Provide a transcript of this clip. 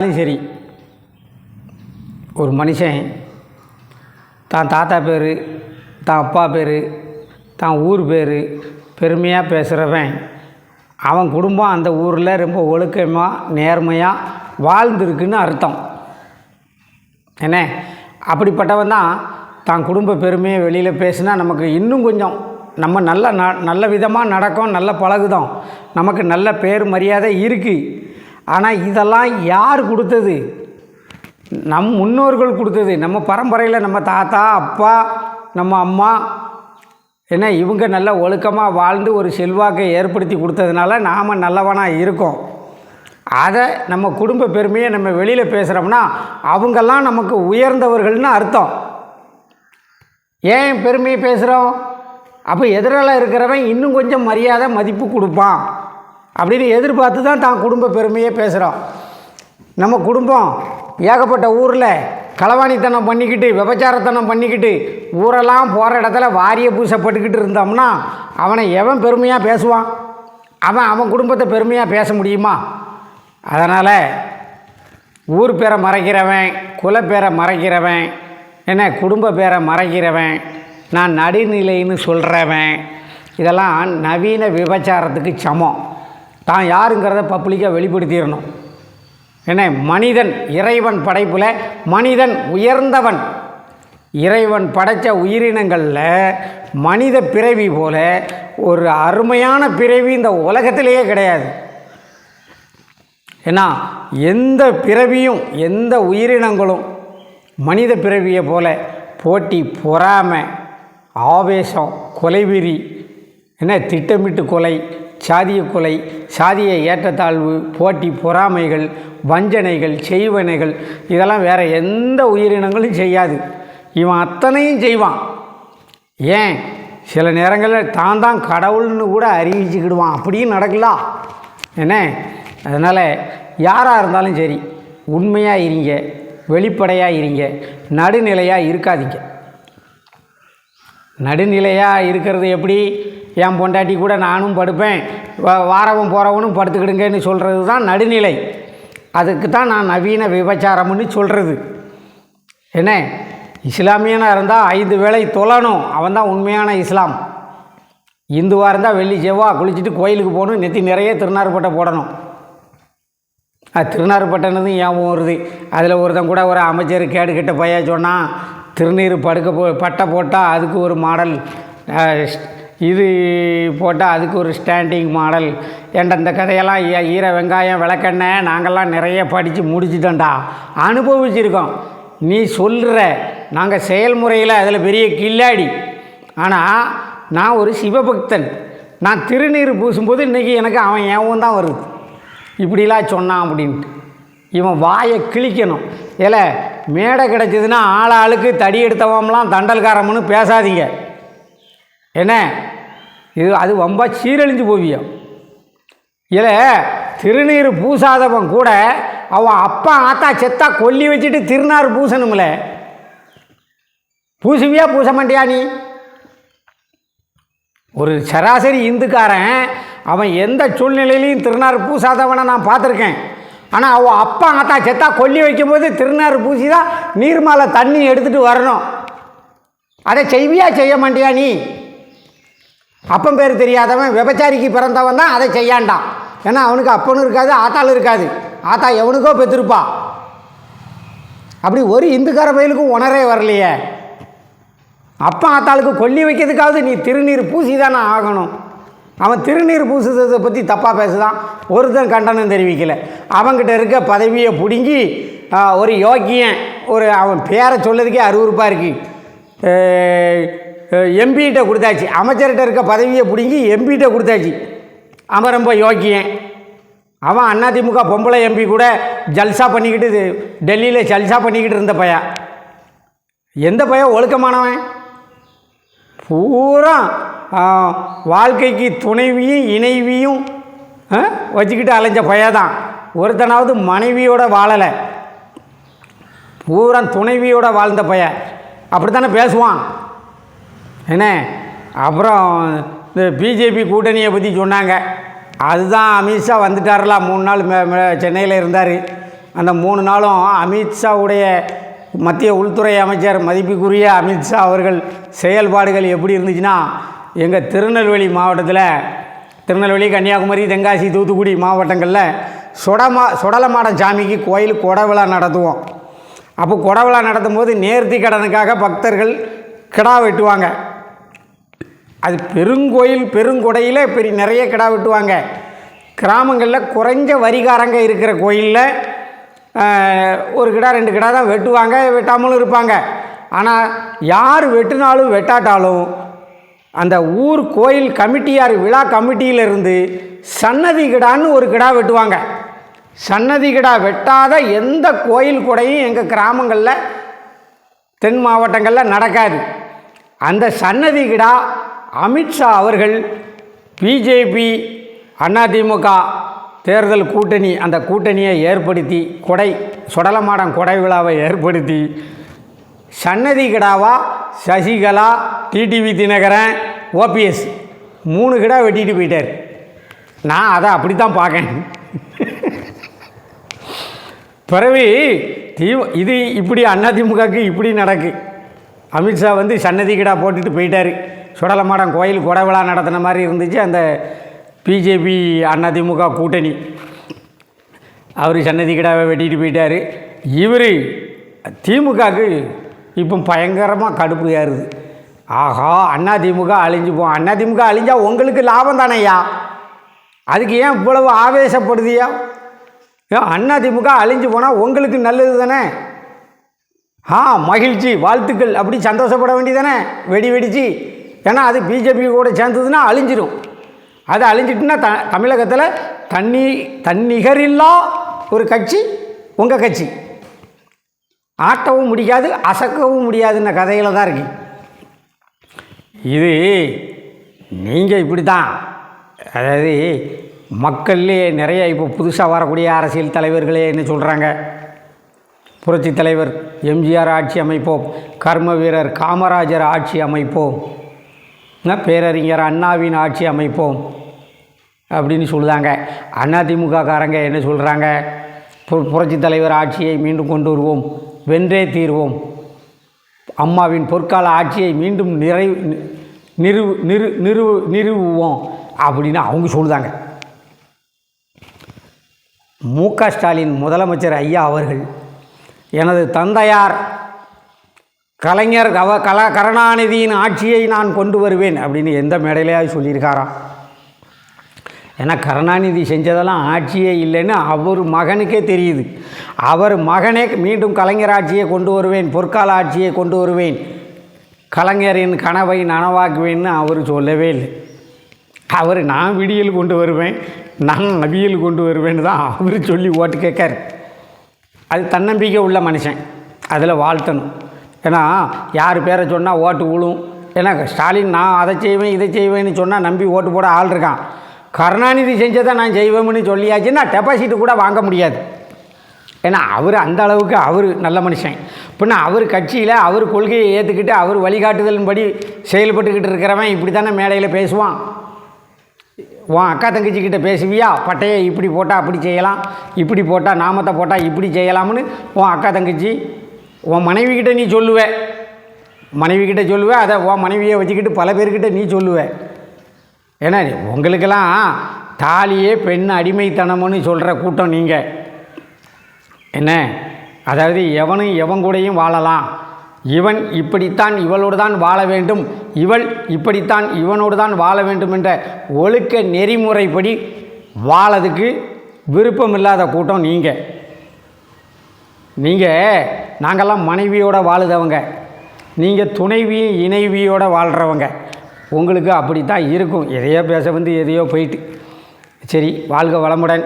சரி, ஒரு மனுஷன் தான் தாத்தா பேர், தான் அப்பா பேர், தான் ஊர் பேர் பெருமையாக பேசுகிறவன் அவன் குடும்பம் அந்த ஊரில் ரொம்ப ஒழுக்கமாக நேர்மையாக வாழ்ந்துருக்குன்னு அர்த்தம். என்ன, அப்படிப்பட்டவன் தான் குடும்ப பெருமையை வெளியில் பேசினா நமக்கு இன்னும் கொஞ்சம் நம்ம நல்ல விதமாக நடக்கும், நல்ல பழகுதோம், நமக்கு நல்ல பேர் மரியாதை இருக்குது. ஆனால் இதெல்லாம் யார் கொடுத்தது? நம் முன்னோர்கள் கொடுத்தது. நம்ம பரம்பரையில் நம்ம தாத்தா, அப்பா, நம்ம அம்மா என்ன இவங்க நல்ல ஒழுக்கமாக வாழ்ந்து ஒரு செல்வாக்கை ஏற்படுத்தி கொடுத்ததுனால நாம் நல்லவனாக இருக்கோம். அதை நம்ம குடும்ப பெருமையை நம்ம வெளியில் பேசுகிறோம்னா அவங்கெல்லாம் நமக்கு உயர்ந்தவர்கள்னு அர்த்தம். ஏன் பெருமையை பேசுகிறோம்? அப்போ எதிரால் இருக்கிறவன் இன்னும் கொஞ்சம் மரியாதை மதிப்பு கொடுப்பான் அப்படின்னு எதிர்பார்த்து தான் குடும்ப பெருமையை பேசுகிறோம். நம்ம குடும்பம் ஏகப்பட்ட ஊரில் களவாணித்தனம் பண்ணிக்கிட்டு விபச்சாரத்தனம் பண்ணிக்கிட்டு ஊரெல்லாம் போகிற இடத்துல வாரிய பூசப்பட்டுக்கிட்டு இருந்தோம்னா அவனை எவன் பெருமையாக பேசுவான்? அவன் குடும்பத்தை பெருமையாக பேச முடியுமா? அதனால் ஊர் பேரை மறைக்கிறவன், குலப்பேரை மறைக்கிறவன், என்ன குடும்ப பேரை மறைக்கிறவன், நான் நடுநிலைன்னு சொல்கிறவன், இதெல்லாம் நவீன விபச்சாரத்துக்கு சமம். தான் யாருங்கிறத பப்ளிக்காக வெளிப்படுத்திடணும். என்ன, மனிதன் இறைவன் படைப்பில் மனிதன் உயர்ந்தவன். இறைவன் படைத்த உயிரினங்களில் மனித பிறவி போல ஒரு அருமையான பிறவி இந்த உலகத்திலேயே கிடையாது. ஏன்னா எந்த பிறவியும் எந்த உயிரினங்களும் மனித பிறவியை போல போட்டி, பொறாமை, ஆவேசம், கொலைவெறி, என்ன திட்டமிட்டு கொலை, சாதிய கொலை, சாதிய ஏற்றத்தாழ்வு, போட்டி, பொறாமைகள், வஞ்சனைகள், செய்வனைகள் இதெல்லாம் வேறு எந்த உயிரினங்களும் செய்யாது. இவன் அத்தனையும் செய்வான். ஏன் சில நேரங்களில் தான் கடவுள்னு கூட அறிவிச்சுக்கிடுவான். அப்படியும் நடக்கலாம். என்ன, அதனால் யாராக இருந்தாலும் சரி உண்மையாக இருங்க, வெளிப்படையாக இருங்க, நடுநிலையாக இருக்காதீங்க. நடுநிலையாக இருக்கிறது எப்படி? என் பொண்டாட்டி கூட நானும் படுப்பேன், வாரவும் போகிறவனும் படுத்துக்கிடுங்கன்னு சொல்கிறது தான் நடுநிலை. அதுக்கு தான் நான் நவீன விபச்சாரம்னு சொல்கிறது. என்ன, இஸ்லாமியனாக இருந்தால் 5 வேளை தொழணும், அவன் தான் உண்மையான இஸ்லாம். இந்துவாக இருந்தால் வெள்ளி செவ்வாய் குளிச்சுட்டு கோயிலுக்கு போகணும், நெத்தி நிறைய திருநாறுப்பட்டை போடணும். திருநாறுப்பட்டைன்னு ஞாபகம் வருது. அதில் ஒருத்தன் கூட ஒரு அமைச்சர் கேடு கெட்ட பையா சொன்னான், திருநீர் பட்டை போட்டால் அதுக்கு ஒரு மாடல், இது போட்டால் அதுக்கு ஒரு ஸ்டாண்டிங் மாடல். ஏன்டா இந்த கதையெல்லாம் ஈர வெங்காயம் விளக்கெண்ணெய் நாங்கள்லாம் நிறைய படித்து முடிச்சுட்டோண்டா, அனுபவிச்சிருக்கோம். நீ சொல்கிற, நாங்கள் செயல்முறையில் அதில் பெரிய கில்லாடி. ஆனால் நான் ஒரு சிவபக்தன். நான் திருநீர் பூசும்போது இன்றைக்கி எனக்கு அவன் ஏவும் தான் வருது, இப்படிலாம் சொன்னான் அப்படின்ட்டு. இவன் வாயை கிழிக்கணும். ஏல, மேடை கிடச்சிதுன்னா ஆளுக்கு தடி எடுத்தவங்களாம் தண்டல்காரம்னு பேசாதீங்க. என்ன, அது ரொம்ப சீரழிஞ்சு போவியும். இல்லை, திருநீர் பூசாதவன் கூட அவன் அப்பா ஆத்தா செத்தா கொல்லி வச்சுட்டு திருநாறு பூசணும்ல. பூசுவியா பூச மாட்டியா நீ? ஒரு சராசரி இந்துக்காரன் அவன் எந்த சூழ்நிலையிலையும் திருநாறு பூசாதவனை நான் பார்த்துருக்கேன். ஆனால் அவன் அப்பா ஆத்தா செத்தா கொல்லி வைக்கும்போது திருநாறு பூசி தான் நீர்மாலை தண்ணி எடுத்துகிட்டு வரணும். அதை செய்வியா செய்ய மாட்டியா நீ? அப்பன் பேர் தெரியாதவன் விபச்சாரிக்கு பிறந்தவன் தான் அதை செய்யாண்டான். ஏன்னா அவனுக்கு அப்பனும் இருக்காது, ஆத்தாலும் இருக்காது. ஆத்தா எவனுக்கோ பெற்றிருப்பா. அப்படி ஒரு இந்துக்கார பயிலுக்கும் உணரே வரலையே. அப்பா ஆத்தாளுக்கு கொல்லி வைக்கிறதுக்காவது நீ திருநீர் பூசி தானே ஆகணும். அவன் திருநீர் பூசுறதை பற்றி தப்பாக பேசுதான், ஒருத்தன் கண்டனம் தெரிவிக்கலை. அவன்கிட்ட இருக்க பதவியை பிடுங்கி ஒரு யோக்கியன், அவன் பேரை சொல்லதுக்கே அருவருப்பாக இருக்குது, எம்பிகிட்ட கொடுத்தாச்சு. அமைச்சர்கிட்ட இருக்க பதவியை பிடுங்கி எம்பிகிட்ட கொடுத்தாச்சு. அவன் ரொம்ப யோக்கியன். அவன் அதிமுக பொம்பளை எம்பி கூட ஜல்சா பண்ணிக்கிட்டு டெல்லியில் ஜல்சா பண்ணிக்கிட்டு இருந்த பையன். எந்த பையன் ஒழுக்கமானவன்? பூரா வாழ்க்கைக்கு துணைவியும் இணைவியும் வச்சுக்கிட்டு அலைஞ்ச பையதான். ஒருத்தனாவது மனைவியோட வாழலை, பூரா துணைவியோட வாழ்ந்த பையன். அப்படி தானே பேசுவான். என்ன, அப்புறம் இந்த பிஜேபி கூட்டணியை பற்றி சொன்னாங்க. அதுதான் அமித்ஷா வந்துட்டார்லாம், 3 நாள் சென்னையில் இருந்தார். அந்த 3 நாளும் அமித்ஷாவுடைய மத்திய உள்துறை அமைச்சர் மதிப்புக்குரிய அமித்ஷா அவர்கள் செயல்பாடுகள் எப்படி இருந்துச்சுன்னா, எங்கள் திருநெல்வேலி மாவட்டத்தில், திருநெல்வேலி, கன்னியாகுமரி, தென்காசி, தூத்துக்குடி மாவட்டங்களில் சுடலமாடம் சாமிக்கு கோயில் கொடை விழா நடத்துவோம். அப்போ கொடை விழா நடத்தும் போது நேர்த்தி கடனுக்காக பக்தர்கள் கிடா வெட்டுவாங்க. அது பெருங்கோயில், பெருங்கொடையில் நிறைய கிடா வெட்டுவாங்க. கிராமங்களில் குறைஞ்ச வரிகாரங்க இருக்கிற கோயிலில் ஒரு கிடா 2 கிடா தான் வெட்டுவாங்க, வெட்டாமலும் இருப்பாங்க. ஆனால் யார் வெட்டினாலும் வெட்டாட்டாலும் அந்த ஊர் கோயில் கமிட்டியார், விழா கமிட்டியிலிருந்து சன்னதி கிடான்னு ஒரு கிடா வெட்டுவாங்க. சன்னதி கிடா வெட்டாத எந்த கோயில் கொடையும் எங்கள் கிராமங்களில், தென் மாவட்டங்களில் நடக்காது. அந்த சன்னதி கிடா அமித்ஷா அவர்கள் பிஜேபி அதிமுக தேர்தல் கூட்டணி, அந்த கூட்டணியை ஏற்படுத்தி சுடலமாடம் கொடை விழாவை ஏற்படுத்தி சன்னதி கிடாவா சசிகலா, டிடிவி தினகரன், ஓபிஎஸ் 3 கிடா வெட்டிட்டு போயிட்டார். நான் அதை அப்படி தான் பார்க்கேன். பிறகு இது இப்படி அதிமுகவுக்கு இப்படி நடக்கு. அமித்ஷா சன்னதி கிடா போட்டுட்டு போயிட்டார். சுடலமாடம் கோயில் கொடை விழா நடத்தின மாதிரி இருந்துச்சு அந்த பிஜேபி அதிமுக கூட்டணி. அவர் சன்னதி கிடாவை வெட்டிட்டு போயிட்டார். இவர் திமுகவுக்கு இப்போ பயங்கரமாக கடுப்பு ஏறுது. ஆஹா, அதிமுக அழிஞ்சு போகும், அதிமுக அழிஞ்சா உங்களுக்கு லாபம் தானேயா, அதுக்கு ஏன் இவ்வளவு ஆவேசப்படுதியா? அதிமுக அழிஞ்சு போனால் உங்களுக்கு நல்லது தானே, மகிழ்ச்சி, வாழ்த்துக்கள், அப்படி சந்தோஷப்பட வேண்டியதானே வெடி வெடிச்சு. ஏன்னா அது பிஜேபி கூட சேர்ந்ததுன்னா அழிஞ்சிடும். அது அழிஞ்சிட்டுன்னா தமிழகத்தில் தன்னிகரில்லா ஒரு கட்சி உங்கள் கட்சி. ஆட்டவும் முடியாது, அசக்கவும் முடியாதுன்ன கதையில் தான் இருக்கு. இது நீங்கள் இப்படி தான், அதாவது மக்கள்லேயே நிறைய இப்போ புதுசாக வரக்கூடிய அரசியல் தலைவர்களே என்ன சொல்கிறாங்க, புரட்சி தலைவர் எம்ஜிஆர் ஆட்சி அமைப்போம், கர்ம வீரர் காமராஜர் ஆட்சி அமைப்போம், பேரறிஞர் அண்ணாவின் ஆட்சி அமைப்போம் அப்படின்னு சொல்லுதாங்க. அதிமுக காரங்க என்ன சொல்கிறாங்க, புரட்சி தலைவர் ஆட்சியை மீண்டும் கொண்டு வருவோம், வென்றே தீர்வோம், அம்மாவின் பொற்கால ஆட்சியை மீண்டும் நிறுவுவோம் அப்படின்னு அவங்க சொல்லுதாங்க. மு.க. ஸ்டாலின் முதலமைச்சர் ஐயா அவர்கள் எனது தந்தையார் கலைஞர் கருணாநிதியின் ஆட்சியை நான் கொண்டு வருவேன் அப்படின்னு எந்த மேடையிலேயாவது சொல்லியிருக்காராம்? ஏன்னா கருணாநிதி செஞ்சதெல்லாம் ஆட்சியே இல்லைன்னு அவர் மகனுக்கே தெரியுது. அவர் மகனே மீண்டும் கலைஞர் ஆட்சியை கொண்டு வருவேன், பொற்கால ஆட்சியை கொண்டு வருவேன், கலைஞரின் கனவை நனவாக்குவேன்னு அவர் சொல்லவே இல்லை. அவர் நான் விடியல் கொண்டு வருவேன், நான் அவியல் கொண்டு வருவேன்னு தான் அவர் சொல்லி ஓட்டு கேட்கார். அது தன்னம்பிக்கை உள்ள மனுஷன், அதில் வாழ்த்தணும். ஏன்னா யார் பேரை சொன்னால் ஓட்டு விழும். ஏன்னா ஸ்டாலின் நான் அதை செய்வேன் இதை செய்வேன்னு சொன்னால் நம்பி ஓட்டு போட ஆள் இருக்கான். கருணாநிதி செஞ்சதை நான் செய்வேன்னு சொல்லியாச்சுன்னா டெபாசிட்டு கூட வாங்க முடியாது. ஏன்னா அவர் அந்த அளவுக்கு அவர் நல்ல மனுஷன். பின்ன அவர் கட்சியில் அவர் கொள்கையை ஏற்றுக்கிட்டு அவர் வழிகாட்டுதலின்படி செயல்பட்டுக்கிட்டு இருக்கிறவன் இப்படி தானே மேடையில் பேசுவான். உன் அக்கா தங்கச்சிக்கிட்ட பேசுவியா, பட்டையை இப்படி போட்டால் அப்படி செய்யலாம், இப்படி போட்டால் நாமத்தை போட்டால் இப்படி செய்யலாம்னு உன் அக்கா தங்கச்சி உன் மனைவிக்கிட்ட நீ சொல்லுவேன், மனைவிக்கிட்ட சொல்லுவேன். அதை உன் மனைவியை வச்சுக்கிட்டு பல பேர்கிட்ட நீ சொல்லுவேன். ஏன்னா உங்களுக்கெல்லாம் தாலியே பெண் அடிமைத்தனம்னு சொல்கிற கூட்டம் நீங்கள் என்ன. அதாவது எவனும் எவன் கூடயும் வாழலாம், இவன் இப்படித்தான் இவளோடு தான் வாழ வேண்டும், இவள் இப்படித்தான் இவனோடு தான் வாழ வேண்டும் என்ற ஒழுக்க நெறிமுறைப்படி வாழறதுக்கு விருப்பம் இல்லாத கூட்டம் நீங்கள். நாங்கள்லாம் மனைவியோடு வாழுதவங்க, நீங்கள் துணைவி இணைவியோடு வாழ்கிறவங்க. உங்களுக்கு அப்படித்தான் இருக்கும். எதையோ பேச எதையோ போயிட்டு. சரி, வாழ்க வளமுடன்.